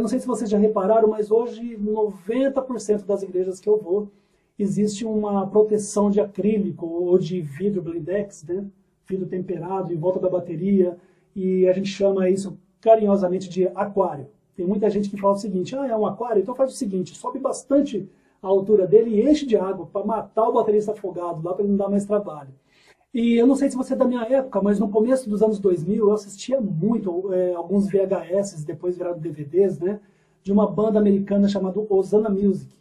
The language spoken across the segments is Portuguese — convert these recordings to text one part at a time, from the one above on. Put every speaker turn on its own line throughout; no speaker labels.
Não sei se vocês já repararam, mas hoje 90% das igrejas que eu vou, existe uma proteção de acrílico ou de vidro blindex, né? Vidro temperado em volta da bateria, e a gente chama isso carinhosamente de aquário. Tem muita gente que fala o seguinte: é um aquário? Então faz o seguinte, sobe bastante a altura dele e enche de água para matar o baterista afogado lá, para ele não dar mais trabalho. E eu não sei se você é da minha época, mas no começo dos anos 2000 eu assistia muito alguns VHS, depois viraram DVDs, né, de uma banda americana chamada Hosanna Music.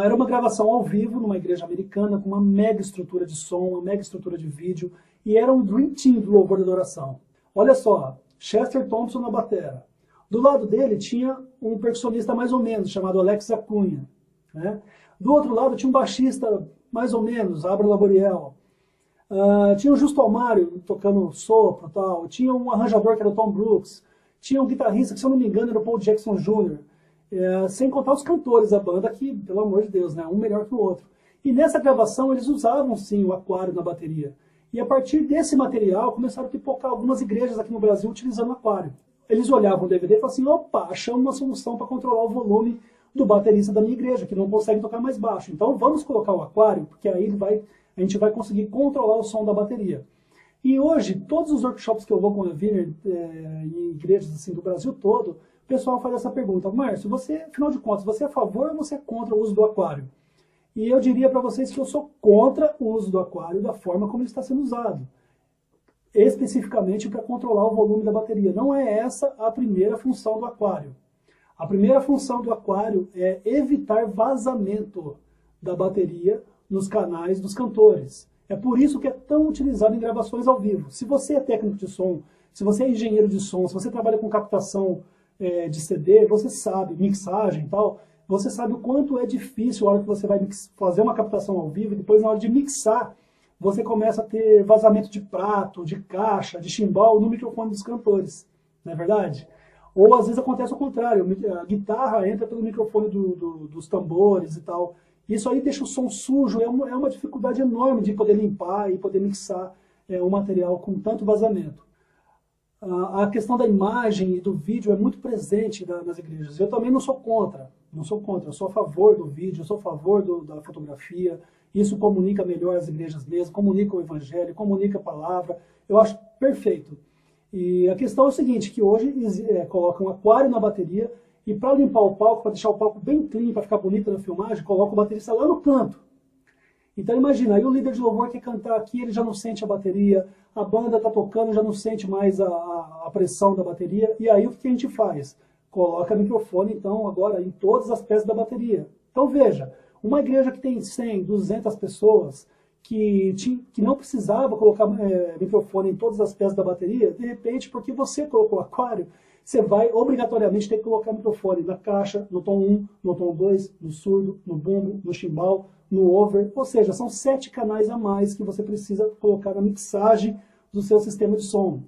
Era uma gravação ao vivo numa igreja americana com uma mega estrutura de som, uma mega estrutura de vídeo, e era um dream team do louvor de adoração. Olha só, Chester Thompson na batera. Do lado dele tinha um percussionista mais ou menos, chamado Alex Acunha, né? Do outro lado tinha um baixista mais ou menos, Abra Laboriel. Tinha o Justo Almário tocando sopro e tal, tinha um arranjador que era o Tom Brooks, tinha um guitarrista que, se eu não me engano, era o Paul Jackson Jr., sem contar os cantores da banda, que, pelo amor de Deus, né, um melhor que o outro. E nessa gravação eles usavam sim o aquário na bateria. E a partir desse material começaram a pipocar algumas igrejas aqui no Brasil utilizando aquário. Eles olhavam o DVD e falavam assim: opa, achamos uma solução para controlar o volume do baterista da minha igreja, que não consegue tocar mais baixo. Então vamos colocar o aquário, porque aí a gente vai conseguir controlar o som da bateria. E hoje, todos os workshops que eu vou com a Wiener em igrejas assim, do Brasil todo, o pessoal faz essa pergunta: Márcio, você, afinal de contas, você é a favor ou você é contra o uso do aquário? E eu diria para vocês que eu sou contra o uso do aquário da forma como ele está sendo usado, especificamente para controlar o volume da bateria. Não é essa a primeira função do aquário. A primeira função do aquário é evitar vazamento da bateria nos canais dos cantores. É por isso que é tão utilizado em gravações ao vivo. Se você é técnico de som, se você é engenheiro de som, se você trabalha com captação de CD, você sabe, mixagem e tal, você sabe o quanto é difícil a hora que você vai fazer uma captação ao vivo, e depois na hora de mixar, você começa a ter vazamento de prato, de caixa, de chimbal no microfone dos cantores. Não é verdade? Ou às vezes acontece o contrário, a guitarra entra pelo microfone dos tambores e tal. Isso aí deixa o som sujo, é uma dificuldade enorme de poder limpar e poder mixar o material com tanto vazamento. A questão da imagem e do vídeo é muito presente nas igrejas. Eu também não sou contra, eu sou a favor do vídeo, eu sou a favor da fotografia. Isso comunica melhor as igrejas mesmo, comunica o evangelho, comunica a palavra. Eu acho perfeito. E a questão é o seguinte, que hoje coloca um aquário na bateria, e para limpar o palco, para deixar o palco bem clean, para ficar bonito na filmagem, coloca o baterista lá no canto. Então imagina, aí o líder de louvor quer cantar aqui, ele já não sente a bateria, a banda está tocando, já não sente mais a pressão da bateria, e aí o que a gente faz? Coloca microfone, então, agora em todas as peças da bateria. Então veja, uma igreja que tem 100, 200 pessoas, que não precisava colocar microfone em todas as peças da bateria, de repente, porque você colocou aquário, você vai obrigatoriamente ter que colocar microfone na caixa, no tom 1, no tom 2, no surdo, no bumbo, no chimbal, no over, ou seja, são 7 canais a mais que você precisa colocar na mixagem do seu sistema de som.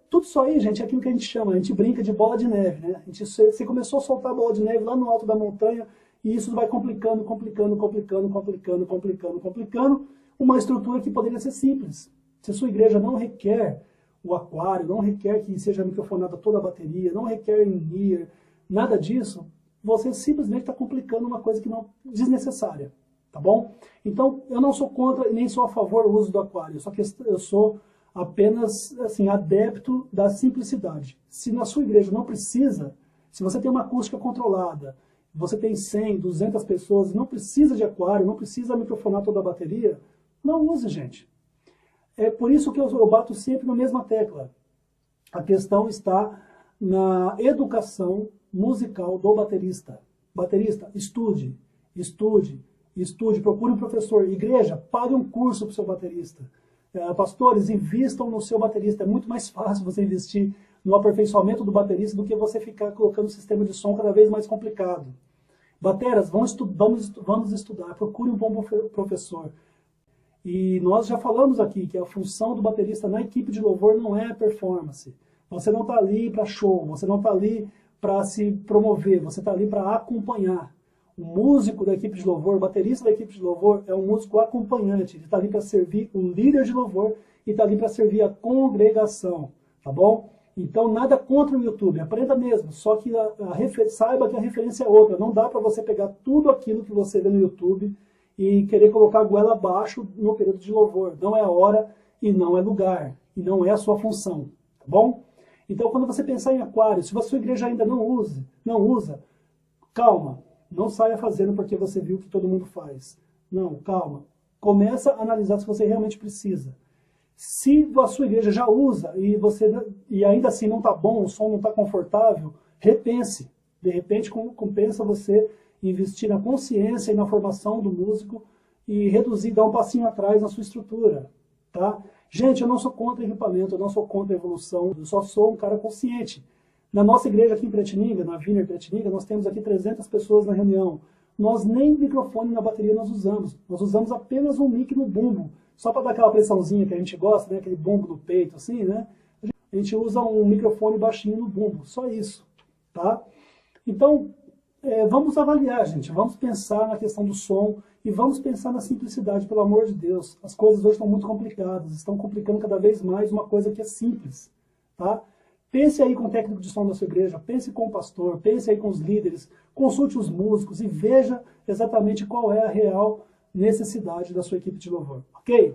Tudo isso aí, gente, é aquilo que a gente brinca de bola de neve, né? Você começou a soltar a bola de neve lá no alto da montanha, e isso vai complicando uma estrutura que poderia ser simples. Se a sua igreja não requer o aquário, não requer que seja microfonada toda a bateria, não requer in-ear, nada disso, você simplesmente está complicando uma coisa que não desnecessária, tá bom? Então, eu não sou contra e nem sou a favor do uso do aquário, só que eu sou apenas assim, adepto da simplicidade. Se na sua igreja não precisa, se você tem uma acústica controlada, você tem 100, 200 pessoas, não precisa de aquário, não precisa microfonar toda a bateria, não use, gente. É por isso que eu bato sempre na mesma tecla. A questão está na educação musical do baterista. Baterista, estude, procure um professor. Igreja, pague um curso para o seu baterista. Pastores, invistam no seu baterista. É muito mais fácil você investir no aperfeiçoamento do baterista do que você ficar colocando um sistema de som cada vez mais complicado. Bateras, vamos estudar, procure um bom professor. E nós já falamos aqui que a função do baterista na equipe de louvor não é performance. Você não está ali para show, você não está ali para se promover, você está ali para acompanhar. O músico da equipe de louvor, o baterista da equipe de louvor é um músico acompanhante. Ele está ali para servir o líder de louvor e está ali para servir a congregação, tá bom? Então, nada contra o YouTube, aprenda mesmo, só que saiba que a referência é outra. Não dá para você pegar tudo aquilo que você vê no YouTube e querer colocar a goela abaixo no período de louvor. Não é a hora e não é lugar, e não é a sua função, tá bom? Então, quando você pensar em aquário, se a sua igreja ainda não usa, calma, não saia fazendo porque você viu que todo mundo faz. Não, calma. Começa a analisar se você realmente precisa. Se a sua igreja já usa e ainda assim não está bom, o som não está confortável, repense. De repente, compensa você investir na consciência e na formação do músico e reduzir, dar um passinho atrás na sua estrutura. Tá? Gente, eu não sou contra equipamento, eu não sou contra a evolução, eu só sou um cara consciente. Na nossa igreja aqui em Piratininga, na Viner Piratininga, nós temos aqui 300 pessoas na reunião. Nós nem microfone na bateria nós usamos apenas um mic no bumbo, só para dar aquela pressãozinha que a gente gosta, né? Aquele bumbo no peito, assim, né? A gente usa um microfone baixinho no bumbo, só isso, tá? Então, vamos avaliar, gente, vamos pensar na questão do som e vamos pensar na simplicidade, pelo amor de Deus. As coisas hoje estão muito complicadas, estão complicando cada vez mais uma coisa que é simples, tá? Pense aí com o técnico de som da sua igreja, pense com o pastor, pense aí com os líderes, consulte os músicos e veja exatamente qual é a real necessidade da sua equipe de louvor, ok?